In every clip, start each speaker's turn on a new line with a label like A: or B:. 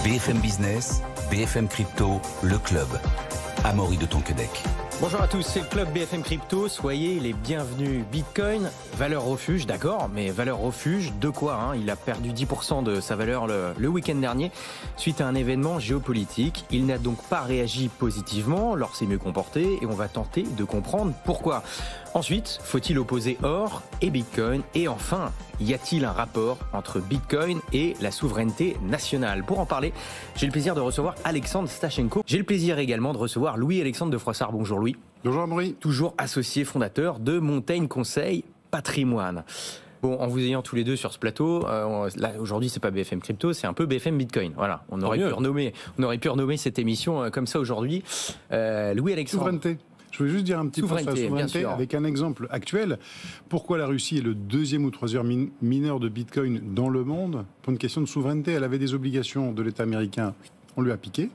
A: BFM Business, BFM Crypto, le club. Amaury de Tonquedec.
B: Bonjour à tous, c'est le club BFM Crypto, soyez les bienvenus. Bitcoin, valeur refuge, d'accord, mais valeur refuge de quoi Il a perdu 10% de sa valeur le week-end dernier suite à un événement géopolitique. Il n'a donc pas réagi positivement, l'or s'est mieux comporté et on va tenter de comprendre pourquoi. Ensuite, faut-il opposer or et Bitcoin? Et enfin, y a-t-il un rapport entre Bitcoin et la souveraineté nationale? Pour en parler, j'ai le plaisir de recevoir Alexandre Stachenko. J'ai le plaisir également de recevoir Louis-Alexandre de Froissart. Bonjour Louis.
C: Bonjour Amaury.
B: Toujours associé fondateur de Montaigne Conseil Patrimoine. Bon, en vous ayant tous les deux sur ce plateau, là aujourd'hui c'est pas BFM Crypto, c'est un peu BFM Bitcoin. Voilà, on aurait pu renommer cette émission comme ça aujourd'hui. Louis-Alexandre.
C: Souveraineté. Je voulais juste dire un petit peu sur la souveraineté avec un exemple actuel. Pourquoi la Russie est le deuxième ou troisième mineur de Bitcoin dans le monde? Pour une question de souveraineté, elle avait des obligations de l'État américain. On lui a piqué.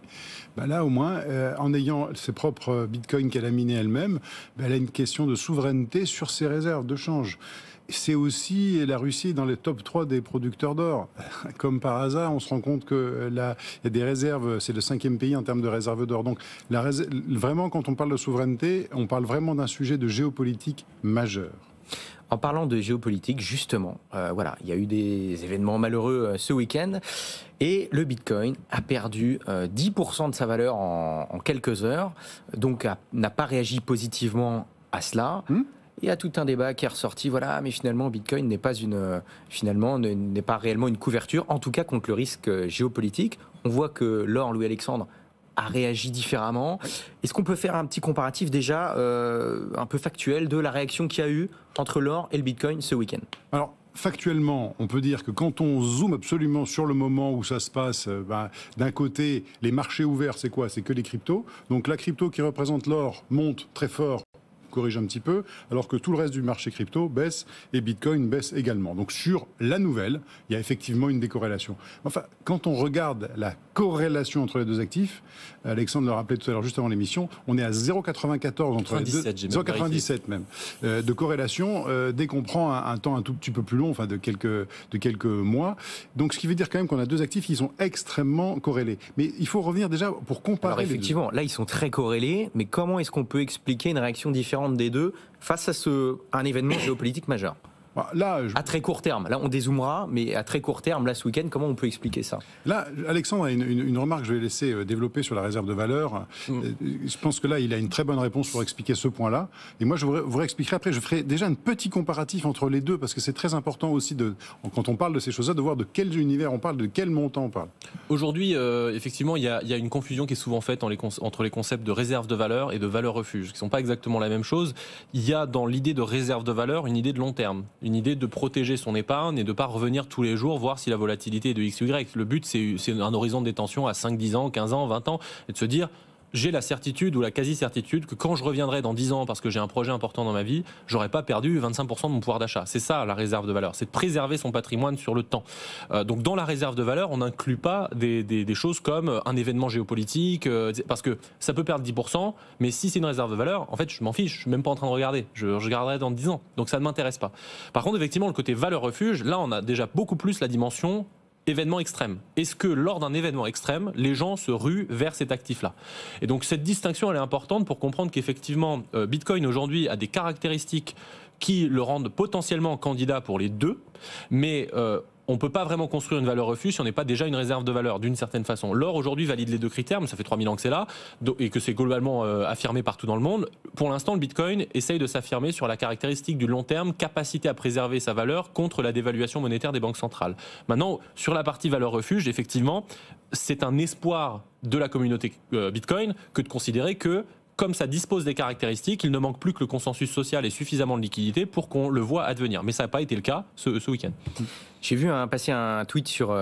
C: Là, au moins, en ayant ses propres bitcoins qu'elle a minés elle-même, elle a une question de souveraineté sur ses réserves de change. C'est aussi la Russie dans les top 3 des producteurs d'or. Comme par hasard, on se rend compte qu'il y a des réserves, c'est le 5e pays en termes de réserves d'or. Donc, vraiment, quand on parle de souveraineté, on parle vraiment d'un sujet de géopolitique majeur.
B: En parlant de géopolitique, justement, il y a eu des événements malheureux ce week-end et le Bitcoin a perdu 10% de sa valeur en quelques heures, donc n'a pas réagi positivement à cela. Il y a tout un débat qui est ressorti, mais finalement Bitcoin n'est pas réellement une couverture, en tout cas contre le risque géopolitique. On voit que l'or, Louis-Alexandre, a réagi différemment. Est-ce qu'on peut faire un petit comparatif déjà un peu factuel de la réaction qu'il y a eu entre l'or et le Bitcoin ce week-end?
C: Alors, factuellement, on peut dire que quand on zoome absolument sur le moment où ça se passe, d'un côté, les marchés ouverts, c'est quoi? C'est que les cryptos. Donc la crypto qui représente l'or monte très fort, corrige un petit peu, alors que tout le reste du marché crypto baisse et Bitcoin baisse également. Donc sur la nouvelle, il y a effectivement une décorrélation. Enfin, quand on regarde la corrélation entre les deux actifs, Alexandre le rappelait tout à l'heure juste avant l'émission, on est à 0,94 entre les deux, 0,97 même, de corrélation dès qu'on prend un temps un tout petit peu plus long, de quelques mois. Donc ce qui veut dire quand même qu'on a deux actifs qui sont extrêmement corrélés. Mais il faut revenir déjà pour comparer.
B: Alors effectivement, là ils sont très corrélés, mais comment est-ce qu'on peut expliquer une réaction différente des deux face à un événement géopolitique majeur? À très court terme, là on dézoomera, mais à très court terme, là ce week-end, comment on peut expliquer ça?
C: Là, Alexandre a une remarque que je vais laisser développer sur la réserve de valeur. Je pense que là, il a une très bonne réponse pour expliquer ce point-là. Et moi, je vous réexpliquerai après. Je ferai déjà un petit comparatif entre les deux, parce que c'est très important aussi, quand on parle de ces choses-là, de voir de quel univers on parle, de quel montant on parle.
D: Aujourd'hui, effectivement, il y a une confusion qui est souvent faite entre les concepts de réserve de valeur et de valeur refuge, qui ne sont pas exactement la même chose. Il y a dans l'idée de réserve de valeur une idée de long terme. Une idée de protéger son épargne et de ne pas revenir tous les jours voir si la volatilité est de X ou Y. Le but, c'est un horizon de détention à 5, 10 ans, 15 ans, 20 ans, et de se dire, j'ai la certitude ou la quasi-certitude que quand je reviendrai dans 10 ans parce que j'ai un projet important dans ma vie, j'aurai pas perdu 25% de mon pouvoir d'achat. C'est ça la réserve de valeur, c'est de préserver son patrimoine sur le temps. Donc dans la réserve de valeur, on n'inclut pas des choses comme un événement géopolitique, parce que ça peut perdre 10%, mais si c'est une réserve de valeur, en fait je m'en fiche, je suis même pas en train de regarder, je regarderai dans 10 ans, donc ça ne m'intéresse pas. Par contre effectivement le côté valeur refuge, là on a déjà beaucoup plus la dimension événement extrême. Est-ce que lors d'un événement extrême, les gens se ruent vers cet actif-là? Et donc cette distinction, elle est importante pour comprendre qu'effectivement, Bitcoin aujourd'hui a des caractéristiques qui le rendent potentiellement candidat pour les deux, mais on ne peut pas vraiment construire une valeur refuge si on n'est pas déjà une réserve de valeur, d'une certaine façon. L'or, aujourd'hui, valide les deux critères, mais ça fait 3000 ans que c'est là, et que c'est globalement affirmé partout dans le monde. Pour l'instant, le Bitcoin essaye de s'affirmer sur la caractéristique du long terme, capacité à préserver sa valeur contre la dévaluation monétaire des banques centrales. Maintenant, sur la partie valeur refuge, effectivement, c'est un espoir de la communauté Bitcoin que de considérer que comme ça dispose des caractéristiques, il ne manque plus que le consensus social et suffisamment de liquidité pour qu'on le voit advenir. Mais ça n'a pas été le cas ce week-end.
B: J'ai vu passer un tweet sur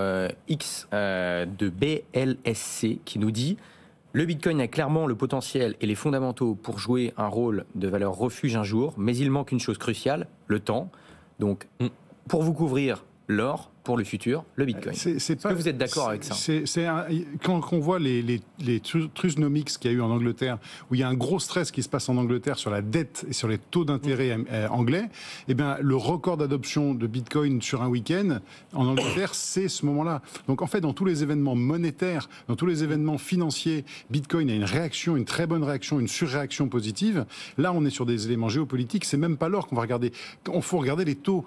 B: X de BLSC qui nous dit « Le Bitcoin a clairement le potentiel et les fondamentaux pour jouer un rôle de valeur refuge un jour, mais il manque une chose cruciale, le temps. Donc, pour vous couvrir l'or, pour le futur, le Bitcoin. Est-ce que vous êtes d'accord avec ça?
C: Quand on voit les Trusonomics qu'il y a eu en Angleterre, où il y a un gros stress qui se passe en Angleterre sur la dette et sur les taux d'intérêt anglais, eh bien, le record d'adoption de Bitcoin sur un week-end en Angleterre, c'est ce moment-là. Donc en fait, dans tous les événements monétaires, dans tous les événements financiers, Bitcoin a une réaction, une très bonne réaction, une surréaction positive. Là, on est sur des éléments géopolitiques. C'est même pas l'or qu'on va regarder. Il faut regarder les taux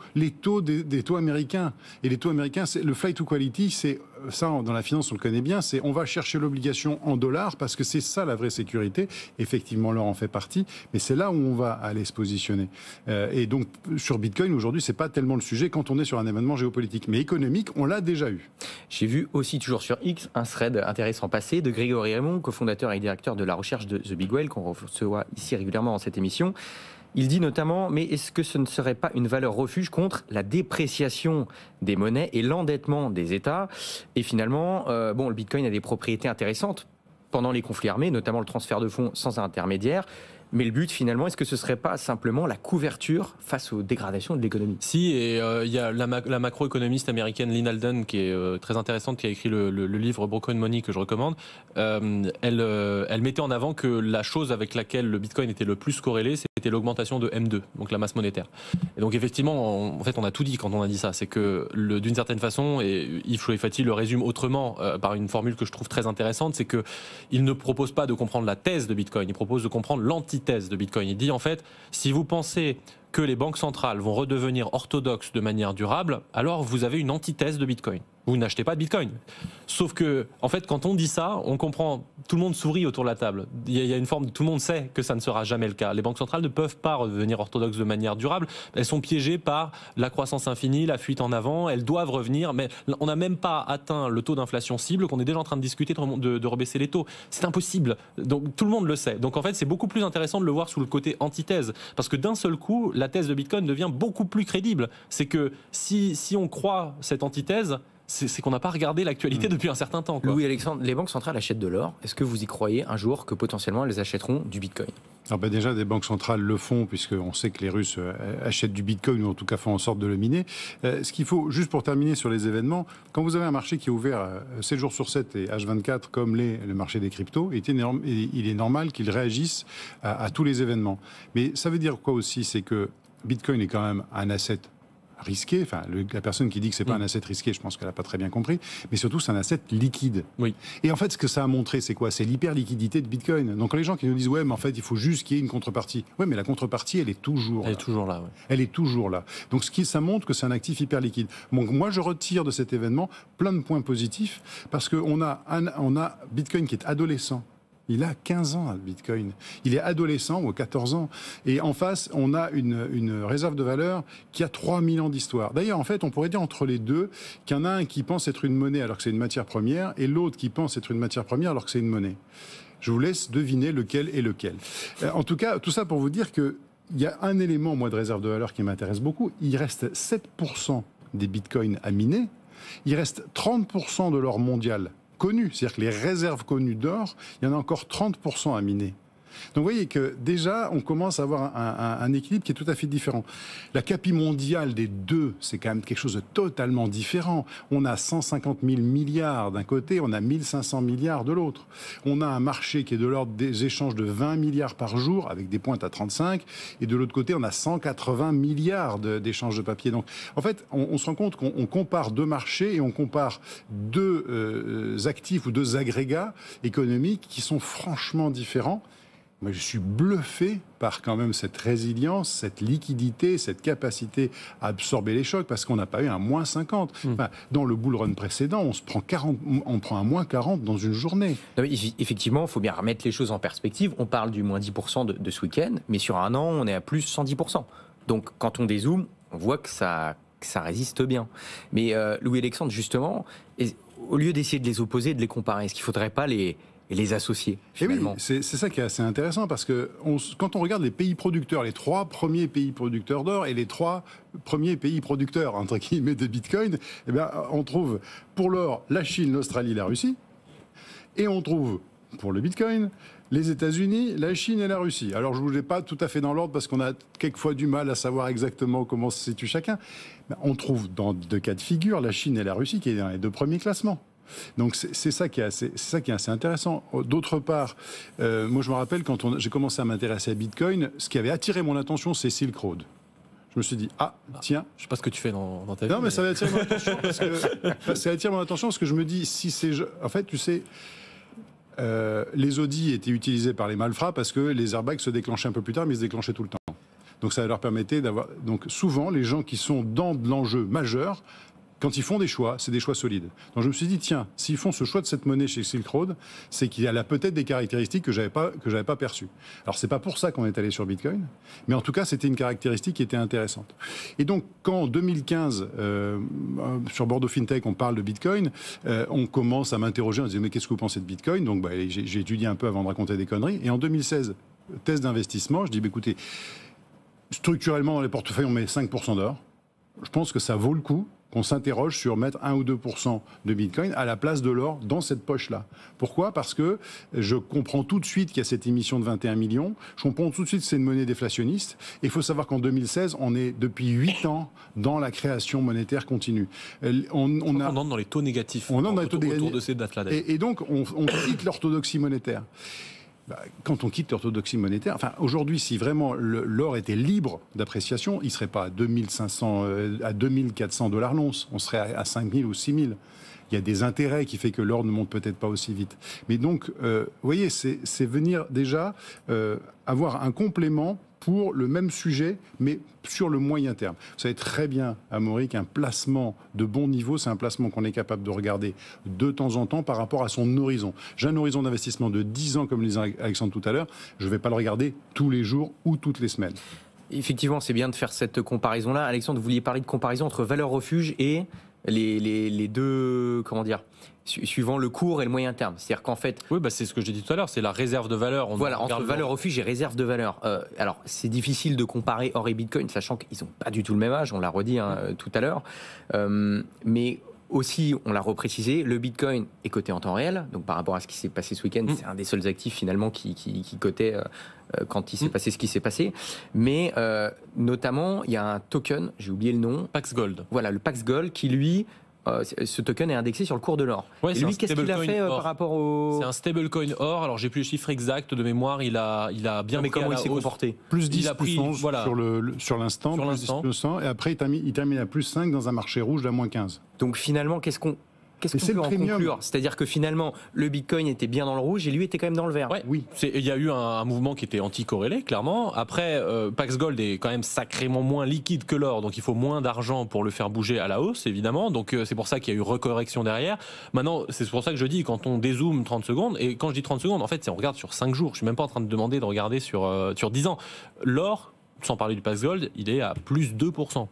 C: des taux américains. Et les taux américains, c'est le flight to quality, c'est ça, dans la finance, on le connaît bien, c'est on va chercher l'obligation en dollars parce que c'est ça la vraie sécurité. Effectivement, l'or en fait partie, mais c'est là où on va aller se positionner. Et donc, sur Bitcoin, aujourd'hui, c'est pas tellement le sujet quand on est sur un événement géopolitique. Mais économique, on l'a déjà eu.
B: J'ai vu aussi, toujours sur X, un thread intéressant passé de Grégory Raymond, cofondateur et directeur de la recherche de The Big Whale, qu'on reçoit ici régulièrement dans cette émission. Il dit notamment, mais est-ce que ce ne serait pas une valeur refuge contre la dépréciation des monnaies et l'endettement des États? Et finalement, le Bitcoin a des propriétés intéressantes pendant les conflits armés, notamment le transfert de fonds sans intermédiaire. Mais le but, finalement, est-ce que ce ne serait pas simplement la couverture face aux dégradations de l'économie?
D: Si, et il y a la macroéconomiste américaine Lynn Alden, qui est très intéressante, qui a écrit le livre Broken Money, que je recommande. Elle mettait en avant que la chose avec laquelle le Bitcoin était le plus corrélé, c'était l'augmentation de M2, donc la masse monétaire. Et donc effectivement, en fait, on a tout dit quand on a dit ça. C'est que, d'une certaine façon, et Yves Choueifati le résume autrement par une formule que je trouve très intéressante, c'est qu'il ne propose pas de comprendre la thèse de Bitcoin, il propose de comprendre l'antithèse de Bitcoin. Il dit en fait, si vous pensez que les banques centrales vont redevenir orthodoxes de manière durable, alors vous avez une antithèse de Bitcoin. Vous n'achetez pas de Bitcoin. Sauf que, en fait, quand on dit ça, on comprend, tout le monde sourit autour de la table. Il y a une forme, tout le monde sait que ça ne sera jamais le cas. Les banques centrales ne peuvent pas redevenir orthodoxes de manière durable. Elles sont piégées par la croissance infinie, la fuite en avant. Elles doivent revenir, mais on n'a même pas atteint le taux d'inflation cible qu'on est déjà en train de discuter de rebaisser les taux. C'est impossible. Donc tout le monde le sait. Donc en fait, c'est beaucoup plus intéressant de le voir sous le côté antithèse, parce que d'un seul coup, la thèse de Bitcoin devient beaucoup plus crédible. C'est que si on croit cette antithèse, c'est qu'on n'a pas regardé l'actualité depuis un certain temps.
B: Louis-Alexandre, les banques centrales achètent de l'or. Est-ce que vous y croyez un jour que potentiellement elles achèteront du Bitcoin?
C: Alors déjà, des banques centrales le font, puisqu'on sait que les Russes achètent du Bitcoin, ou en tout cas font en sorte de le miner. Ce qu'il faut, juste pour terminer sur les événements, quand vous avez un marché qui est ouvert 7 jours sur 7 et H24, comme le marché des cryptos, il est normal qu'il réagisse à tous les événements. Mais ça veut dire quoi aussi? C'est que Bitcoin est quand même un asset risqué, enfin la personne qui dit que c'est pas un asset risqué, je pense qu'elle n'a pas très bien compris, mais surtout c'est un asset liquide.
D: Oui.
C: Et en fait ce que ça a montré, c'est quoi? C'est l'hyper-liquidité de Bitcoin. Donc les gens qui nous disent ouais mais en fait il faut juste qu'il y ait une contrepartie. Ouais mais la contrepartie elle est toujours là.
D: Elle est toujours là. Ouais.
C: Elle est toujours là. Donc ça montre que c'est un actif hyper liquide. Donc moi je retire de cet événement plein de points positifs parce qu'on a Bitcoin qui est adolescent. Il a 15 ans, Bitcoin. Il est adolescent ou 14 ans. Et en face, on a une réserve de valeur qui a 3000 ans d'histoire. D'ailleurs, en fait, on pourrait dire entre les deux qu'il y en a un qui pense être une monnaie alors que c'est une matière première et l'autre qui pense être une matière première alors que c'est une monnaie. Je vous laisse deviner lequel est lequel. En tout cas, tout ça pour vous dire qu'il y a un élément, moi, de réserve de valeur qui m'intéresse beaucoup. Il reste 7% des bitcoins à miner. Il reste 30% de l'or mondial connu, c'est-à-dire que les réserves connues d'or, il y en a encore 30% à miner. Donc vous voyez que déjà, on commence à avoir un équilibre qui est tout à fait différent. La capi mondiale des deux, c'est quand même quelque chose de totalement différent. On a 150 000 milliards d'un côté, on a 1500 milliards de l'autre. On a un marché qui est de l'ordre des échanges de 20 milliards par jour, avec des pointes à 35, et de l'autre côté, on a 180 milliards d'échanges de papier. Donc en fait, on se rend compte qu'on compare deux marchés et on compare deux actifs ou deux agrégats économiques qui sont franchement différents. Moi, je suis bluffé par quand même cette résilience, cette liquidité, cette capacité à absorber les chocs, parce qu'on n'a pas eu un moins 50. Enfin, dans le bull run précédent, on prend un moins 40 dans une journée.
B: Non, mais effectivement, il faut bien remettre les choses en perspective. On parle du moins 10% de ce week-end, mais sur un an, on est à plus 110%. Donc, quand on dézoome, on voit que ça résiste bien. Mais Louis-Alexandre, justement, au lieu d'essayer de les opposer, de les comparer, est-ce qu'il ne faudrait pas les associer, finalement?
C: Oui, c'est ça qui est assez intéressant, parce que quand on regarde les pays producteurs, les 3 premiers pays producteurs d'or et les 3 premiers pays producteurs, entre guillemets, de Bitcoin, eh bien, on trouve pour l'or la Chine, l'Australie, la Russie, et on trouve pour le Bitcoin, les États-Unis, la Chine et la Russie. Alors, je ne vous l'ai pas tout à fait dans l'ordre parce qu'on a quelquefois du mal à savoir exactement comment se situe chacun. On trouve dans 2 cas de figure la Chine et la Russie qui est dans les 2 premiers classements. Donc c'est ça qui est assez intéressant. D'autre part, moi je me rappelle quand j'ai commencé à m'intéresser à Bitcoin, ce qui avait attiré mon attention, c'est Silk Road. Je me suis dit, tiens.
D: Je sais pas ce que tu fais dans ta vie.
C: Non, mais ça va attirer mon attention parce que je me dis, si c'est... En fait, tu sais, les Audi étaient utilisés par les malfrats parce que les airbags se déclenchaient un peu plus tard, mais ils se déclenchaient tout le temps. Donc ça leur permettait d'avoir... Donc souvent, les gens qui sont dans de l'enjeu majeur, quand ils font des choix, c'est des choix solides. Donc je me suis dit, tiens, s'ils font ce choix de cette monnaie chez Silk Road, c'est qu'il y a là peut-être des caractéristiques que j'avais pas perçues. Alors c'est pas pour ça qu'on est allé sur Bitcoin, mais en tout cas c'était une caractéristique qui était intéressante. Et donc quand en 2015, sur Bordeaux FinTech, on parle de Bitcoin, on commence à m'interroger, on se dit mais qu'est-ce que vous pensez de Bitcoin? Donc j'ai étudié un peu avant de raconter des conneries. Et en 2016, test d'investissement, je dis écoutez, structurellement dans les portefeuilles on met 5% d'or. Je pense que ça vaut le coup qu'on s'interroge sur mettre 1 ou 2% de Bitcoin à la place de l'or dans cette poche-là. Pourquoi? Parce que je comprends tout de suite qu'il y a cette émission de 21 millions, je comprends tout de suite que c'est une monnaie déflationniste, et il faut savoir qu'en 2016, on est depuis 8 ans dans la création monétaire continue.
D: On entre dans les taux négatifs.
C: On entre dans les taux négatifs.
D: Autour de ces dates-là.
C: Et donc, on quitte l'orthodoxie monétaire. Quand on quitte l'orthodoxie monétaire, enfin aujourd'hui, si vraiment l'or était libre d'appréciation, il ne serait pas à 2500, à 2400 $ l'once, on serait à 5000 ou 6000. Il y a des intérêts qui fait que l'or ne monte peut-être pas aussi vite. Mais donc, vous voyez, c'est venir déjà avoir un complément pour le même sujet, mais sur le moyen terme. Vous savez très bien, Amaury, qu'un placement de bon niveau, c'est un placement qu'on est capable de regarder de temps en temps par rapport à son horizon. J'ai un horizon d'investissement de 10 ans, comme le disait Alexandre tout à l'heure, je ne vais pas le regarder tous les jours ou toutes les semaines.
B: Effectivement, c'est bien de faire cette comparaison-là. Alexandre, vous vouliez parler de comparaison entre valeur refuge et les deux, comment dire, suivant le court et le moyen terme. C'est-à-dire qu'en fait...
D: Oui, c'est ce que j'ai dit tout à l'heure, c'est la réserve de valeur.
B: Voilà, entre valeur refuge et réserve de valeur. Alors, c'est difficile de comparer or et Bitcoin, sachant qu'ils n'ont pas du tout le même âge, on l'a redit tout à l'heure. Mais aussi, on l'a reprécisé, le Bitcoin est coté en temps réel. Donc, par rapport à ce qui s'est passé ce week-end, c'est un des seuls actifs finalement qui cotait quand il s'est passé ce qui s'est passé. Mais notamment, il y a un token, j'ai oublié le nom.
D: Pax Gold.
B: Voilà, le Pax Gold qui, lui... ce token est indexé sur le cours de l'or. Ouais, et lui, qu'est-ce qu'il a fait par rapport au...
D: C'est un stablecoin or. Alors, j'ai plus le chiffre exact de mémoire. Il a bien.
B: Mais comment il s'est comporté?
C: Plus 10,
D: il a pris,
C: plus 11 sur l'instant. Et après, il termine à plus 5 dans un marché rouge d'à moins 15.
B: Donc finalement, qu'est-ce qu'on peut en conclure? C'est-à-dire que finalement, le Bitcoin était bien dans le rouge et lui était quand même dans le vert.
D: Ouais, oui. Il y a eu un mouvement qui était anti-corrélé, clairement. Après, Pax Gold est quand même sacrément moins liquide que l'or, donc il faut moins d'argent pour le faire bouger à la hausse, évidemment. Donc c'est pour ça qu'il y a eu recorrection derrière. Maintenant, c'est pour ça que je dis, quand on dézoome 30 secondes, et quand je dis 30 secondes, en fait, c'est on regarde sur 5 jours. Je suis même pas en train de demander de regarder sur 10 ans. L'or, sans parler du Pax Gold, il est à plus 2%.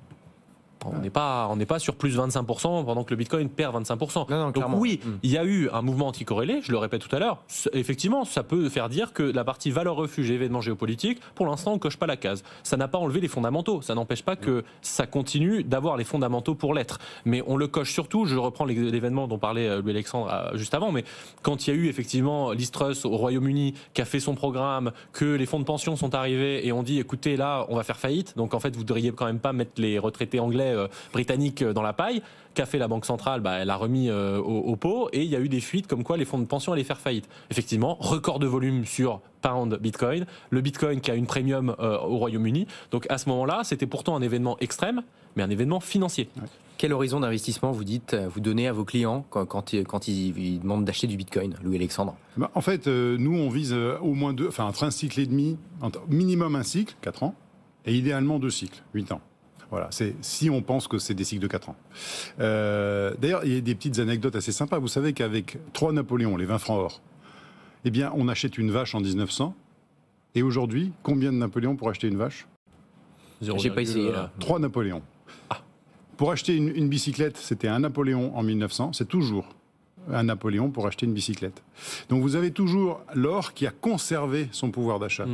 D: On n'est pas sur plus 25% pendant que le Bitcoin perd 25%.
B: Non,
D: donc oui, il y a eu un mouvement anticorrélé, je le répète tout à l'heure. Effectivement, ça peut faire dire que la partie valeur refuge et événements géopolitiques, pour l'instant, on ne coche pas la case. Ça n'a pas enlevé les fondamentaux. Ça n'empêche pas que ça continue d'avoir les fondamentaux pour l'être. Mais on le coche surtout, je reprends l'événement dont parlait Louis-Alexandre juste avant, mais quand il y a eu effectivement Liz Truss au Royaume-Uni qui a fait son programme, que les fonds de pension sont arrivés et on dit écoutez là, on va faire faillite, donc en fait vous ne devriez quand même pas mettre les retraités anglais britannique dans la paille, qu'a fait la Banque centrale, elle a remis au pot, et il y a eu des fuites comme quoi les fonds de pension allaient faire faillite. Effectivement, record de volume sur pound Bitcoin, le Bitcoin qui a une premium au Royaume-Uni, donc à ce moment-là, c'était pourtant un événement extrême, mais un événement financier.
B: Ouais. Quel horizon d'investissement vous donnez à vos clients quand ils demandent d'acheter du Bitcoin, Louis-Alexandre?
C: En fait, nous, on vise au moins entre un cycle et demi, minimum un cycle, 4 ans, et idéalement 2 cycles, 8 ans. Voilà, si on pense que c'est des cycles de 4 ans. D'ailleurs, il y a des petites anecdotes assez sympas. Vous savez qu'avec 3 Napoléons, les 20 francs or, eh bien, on achète une vache en 1900. Et aujourd'hui, combien de Napoléons pour acheter une vache?
B: J'ai pas essayé.
C: 3 Napoléons. Pour acheter une bicyclette, c'était 1 Napoléon en 1900. C'est toujours à Napoléon pour acheter une bicyclette. Donc vous avez toujours l'or qui a conservé son pouvoir d'achat.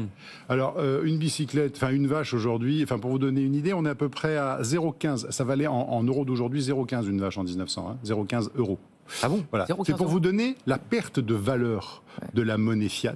C: Alors une bicyclette, enfin une vache aujourd'hui, enfin pour vous donner une idée, on est à peu près à 0,15. Ça valait en euros d'aujourd'hui 0,15 une vache en 1900, hein, 0,15 euros.
B: Ah bon?
C: Voilà. C'est pour vous donner la perte de valeur de la monnaie fiat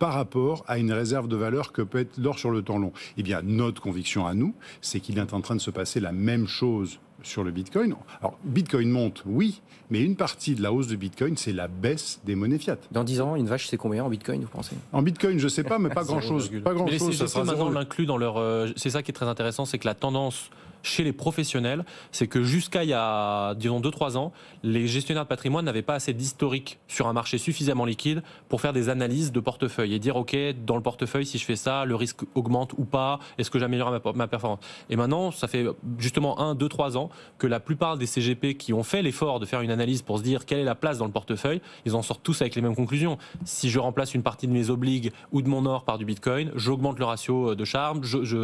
C: par rapport à une réserve de valeur que peut être l'or sur le temps long. Eh bien, notre conviction à nous, c'est qu'il est en train de se passer la même chose sur le Bitcoin. Alors, Bitcoin monte, oui, mais une partie de la hausse de Bitcoin, c'est la baisse des monnaies fiat.
B: Dans 10 ans, une vache, c'est combien en Bitcoin, vous pensez?
C: En Bitcoin, je ne sais pas, mais pas grand-chose. Pas
D: Mais les
C: grand-chose.
D: CGP maintenant l'incluent dans leur... c'est ça qui est très intéressant, c'est que la tendance chez les professionnels, c'est que jusqu'à il y a, disons, 2-3 ans, les gestionnaires de patrimoine n'avaient pas assez d'historique sur un marché suffisamment liquide pour faire des analyses de portefeuille et dire, OK, dans le portefeuille, si je fais ça, le risque augmente ou pas, est-ce que j'améliore ma performance? Et maintenant, ça fait justement 1, 2, 3 ans que la plupart des CGP qui ont fait l'effort de faire une analyse pour se dire quelle est la place dans le portefeuille, ils en sortent tous avec les mêmes conclusions. Si je remplace une partie de mes obligues ou de mon or par du Bitcoin, j'augmente le ratio de charme,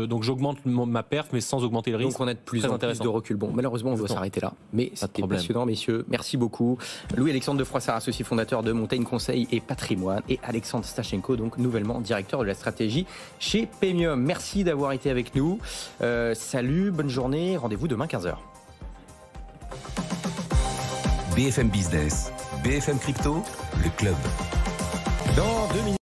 D: donc j'augmente ma perf, mais sans augmenter le risque.
B: Donc on a de plus en plus de recul. Bon, malheureusement, on doit s'arrêter là. Mais c'était passionnant, messieurs. Merci beaucoup. Louis-Alexandre de Froissart, associé fondateur de Montaigne Conseil et Patrimoine, et Alexandre Stachenko, donc nouvellement directeur de la stratégie chez Paymium. Merci d'avoir été avec nous. Salut, bonne journée. Rendez-vous demain 15h.
A: BFM Business, BFM Crypto, le club.
B: Dans 2 minutes.